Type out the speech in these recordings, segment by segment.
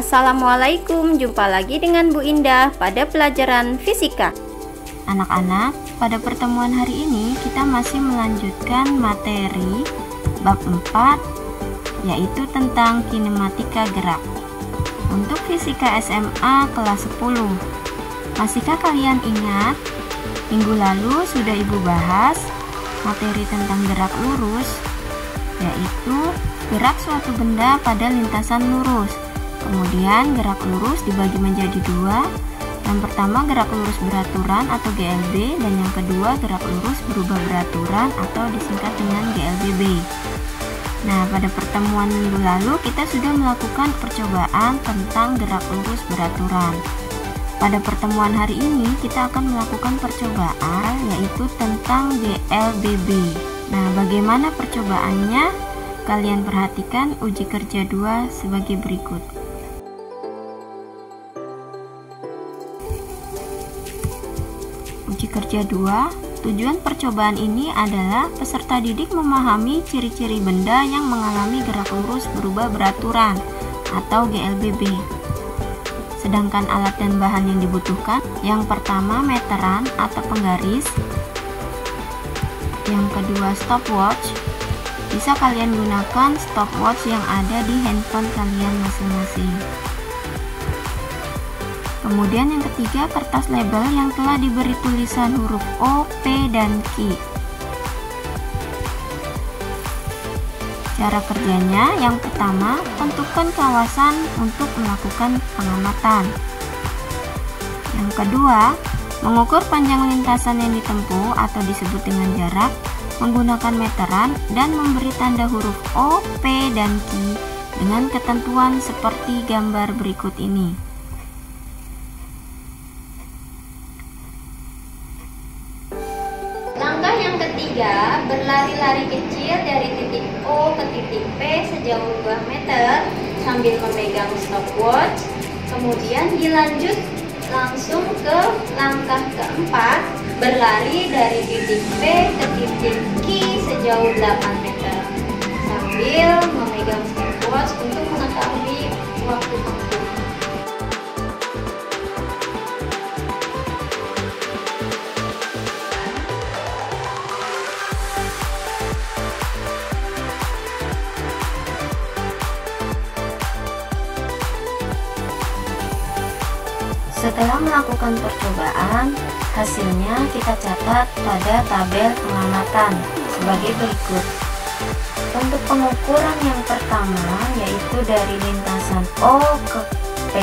Assalamualaikum, jumpa lagi dengan Bu Indah pada pelajaran fisika. Anak-anak, pada pertemuan hari ini kita masih melanjutkan materi bab 4, yaitu tentang kinematika gerak. Untuk fisika SMA kelas 10. Masihkah kalian ingat? Minggu lalu sudah Ibu bahas materi tentang gerak lurus, yaitu gerak suatu benda pada lintasan lurus. Kemudian gerak lurus dibagi menjadi dua. Yang pertama gerak lurus beraturan atau GLB, dan yang kedua gerak lurus berubah beraturan atau disingkat dengan GLBB. Nah, pada pertemuan minggu lalu kita sudah melakukan percobaan tentang gerak lurus beraturan. Pada pertemuan hari ini kita akan melakukan percobaan yaitu tentang GLBB. Nah, bagaimana percobaannya? Kalian perhatikan uji kerja 2 sebagai berikut. Uji kerja 2, tujuan percobaan ini adalah peserta didik memahami ciri-ciri benda yang mengalami gerak lurus berubah beraturan atau GLBB. Sedangkan alat dan bahan yang dibutuhkan, yang pertama meteran atau penggaris, yang kedua stopwatch. Bisa kalian gunakan stopwatch yang ada di handphone kalian masing-masing. Kemudian yang ketiga, kertas label yang telah diberi tulisan huruf O, P, dan Q. Cara kerjanya, yang pertama, tentukan kawasan untuk melakukan pengamatan. Yang kedua, mengukur panjang lintasan yang ditempuh atau disebut dengan jarak menggunakan meteran dan memberi tanda huruf O, P, dan Q dengan ketentuan seperti gambar berikut ini. Langkah yang ketiga, berlari-lari kecil dari titik O ke titik P sejauh 2 meter sambil memegang stopwatch. Kemudian dilanjut langsung ke langkah keempat, berlari dari titik P ke titik Q sejauh 8 meter sambil memegang stopwatch untuk mengetahui waktu tempuh. Setelah melakukan percobaan, hasilnya kita catat pada tabel pengamatan sebagai berikut. Untuk pengukuran yang pertama, yaitu dari lintasan O ke P,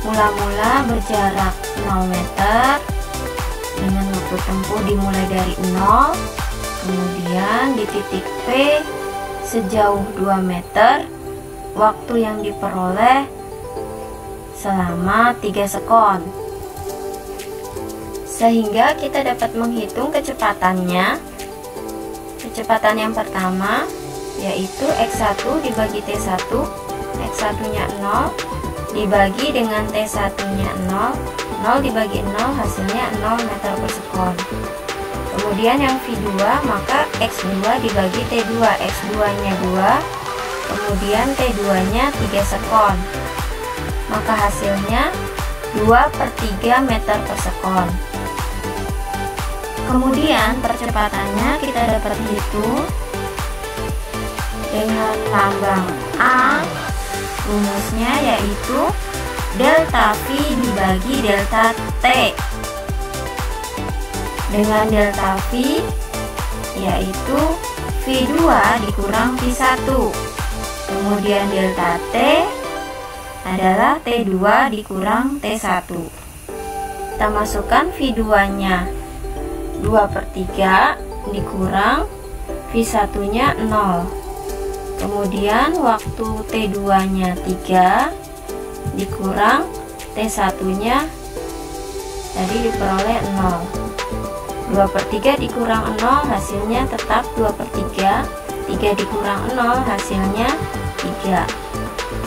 mula-mula berjarak 0 meter dengan waktu tempuh dimulai dari 0. Kemudian di titik P sejauh 2 meter, waktu yang diperoleh selama 3 sekon. Sehingga kita dapat menghitung kecepatannya. Kecepatan yang pertama yaitu X1 dibagi T1, X1 nya 0 dibagi dengan T1 nya 0, 0 dibagi 0 hasilnya 0 meter per sekon. Kemudian yang V2, maka X2 dibagi T2, X2 nya 2, kemudian T2 nya 3 sekon. Maka hasilnya 2/3 meter per sekon. Kemudian percepatannya kita dapat hitung dengan lambang A. Rumusnya yaitu delta V dibagi delta T. Dengan delta V yaitu V2 dikurang V1. Kemudian delta T adalah T2 dikurang T1. Kita masukkan V2 nya 2/3 dikurang V1 nya 0. Kemudian waktu T2 nya 3 dikurang T1 nya tadi diperoleh 0. 2/3 dikurang 0 hasilnya tetap 2/3. 3 dikurang 0 hasilnya 3.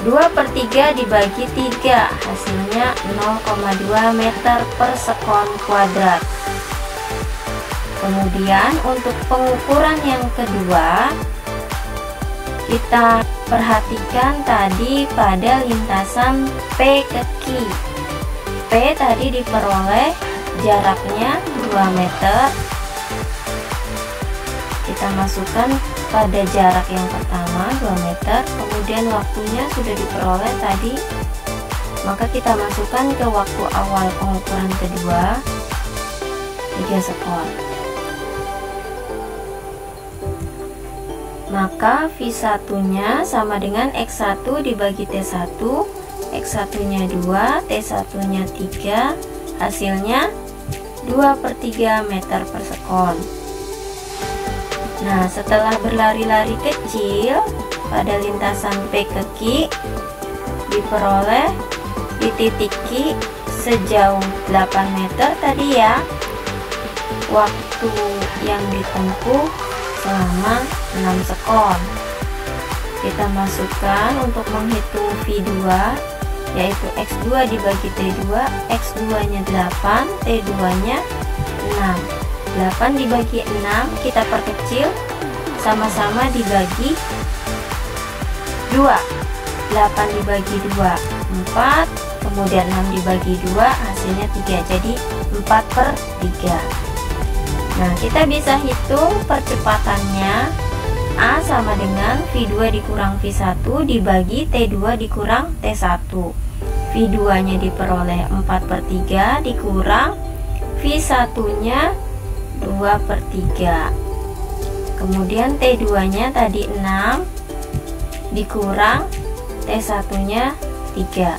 2/3 dibagi 3 hasilnya 0,2 meter per sekon kuadrat. Kemudian untuk pengukuran yang kedua, Kita perhatikan tadi pada lintasan P ke Q. P tadi diperoleh jaraknya 2 meter. Kita masukkan pada jarak yang pertama 2 meter, kemudian waktunya sudah diperoleh tadi, maka kita masukkan ke waktu awal pengukuran kedua 3 sekon. Maka V1 nya sama dengan X1 dibagi T1, X1 nya 2, T1 nya 3, hasilnya 2/3 meter per sekon. Nah, setelah berlari-lari kecil pada lintasan P ke Q, diperoleh di titik Q sejauh 8 meter tadi ya. Waktu yang ditempuh selama 6 sekon. Kita masukkan untuk menghitung V2, yaitu X2 dibagi T2, X2 nya 8, T2 nya 6. 8 dibagi 6 kita perkecil, sama-sama dibagi 2. 8 dibagi 2 4, kemudian 6 dibagi 2 hasilnya 3, jadi 4/3. Nah, kita bisa hitung percepatannya. A sama dengan V2 dikurang V1 dibagi T2 dikurang T1. V2 nya diperoleh 4/3 dikurang V1 nya 2/3. Kemudian T2 nya tadi 6 dikurang T1 nya 3.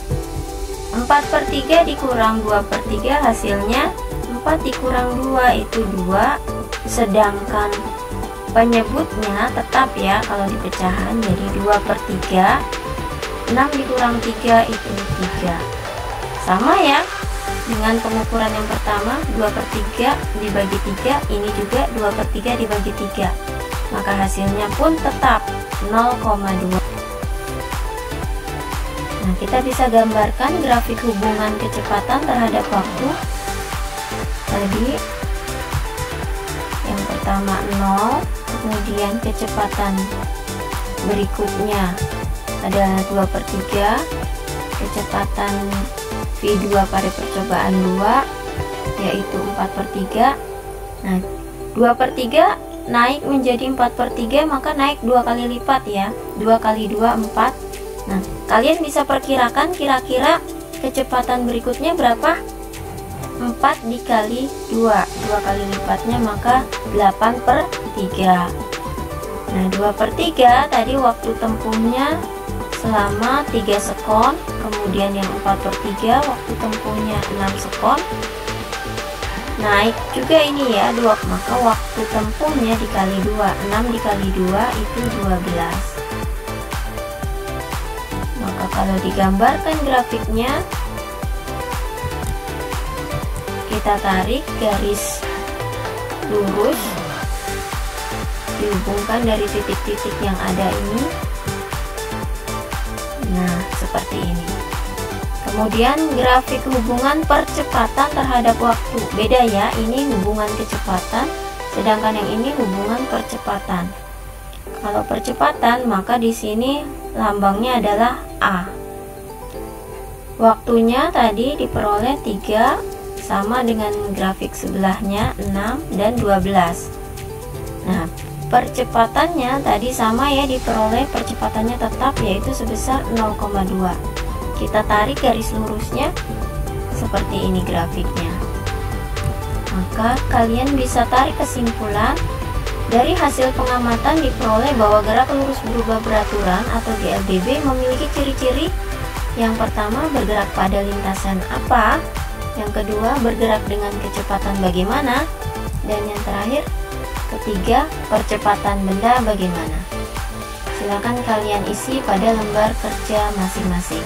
4/3 dikurang 2/3 hasilnya 4 dikurang 2 itu 2, sedangkan penyebutnya tetap ya kalau di pecahan, jadi 2/3. 6 dikurang 3 itu 3. Sama ya dengan pengukuran yang pertama, 2/3 dibagi 3, ini juga 2/3 dibagi 3, maka hasilnya pun tetap 0,2. Nah, kita bisa gambarkan grafik hubungan kecepatan terhadap waktu. Tadi yang pertama 0, kemudian kecepatan berikutnya adalah 2/3, kecepatan V2 pada percobaan 2 yaitu 4/3. Nah, 2/3 naik menjadi 4/3, maka naik 2 kali lipat ya. 2 kali 2 4. Nah, kalian bisa perkirakan kira-kira kecepatan berikutnya berapa? 4 dikali 2 kali lipatnya, maka 8/3. Nah, 2/3 tadi waktu tempuhnya selama 3 sekon, kemudian yang 4/3 waktu tempuhnya 6 sekon. Naik juga ini ya 2, maka waktu tempuhnya dikali 2, 6 dikali 2 itu 12. Maka kalau digambarkan grafiknya, kita tarik garis lurus dihubungkan dari titik-titik yang ada ini. Nah, seperti ini. Kemudian grafik hubungan percepatan terhadap waktu. Beda ya, ini hubungan kecepatan, sedangkan yang ini hubungan percepatan. Kalau percepatan, maka di sini lambangnya adalah A. Waktunya tadi diperoleh 3, sama dengan grafik sebelahnya 6 dan 12. Nah, percepatannya tadi sama ya, diperoleh percepatannya tetap yaitu sebesar 0,2. Kita tarik garis lurusnya seperti ini grafiknya. Maka kalian bisa tarik kesimpulan dari hasil pengamatan diperoleh bahwa gerak lurus berubah beraturan atau GLBB memiliki ciri-ciri. Yang pertama, bergerak pada lintasan apa? Yang kedua, bergerak dengan kecepatan bagaimana? Dan yang terakhir, ketiga, percepatan benda bagaimana? Silakan kalian isi pada lembar kerja masing-masing.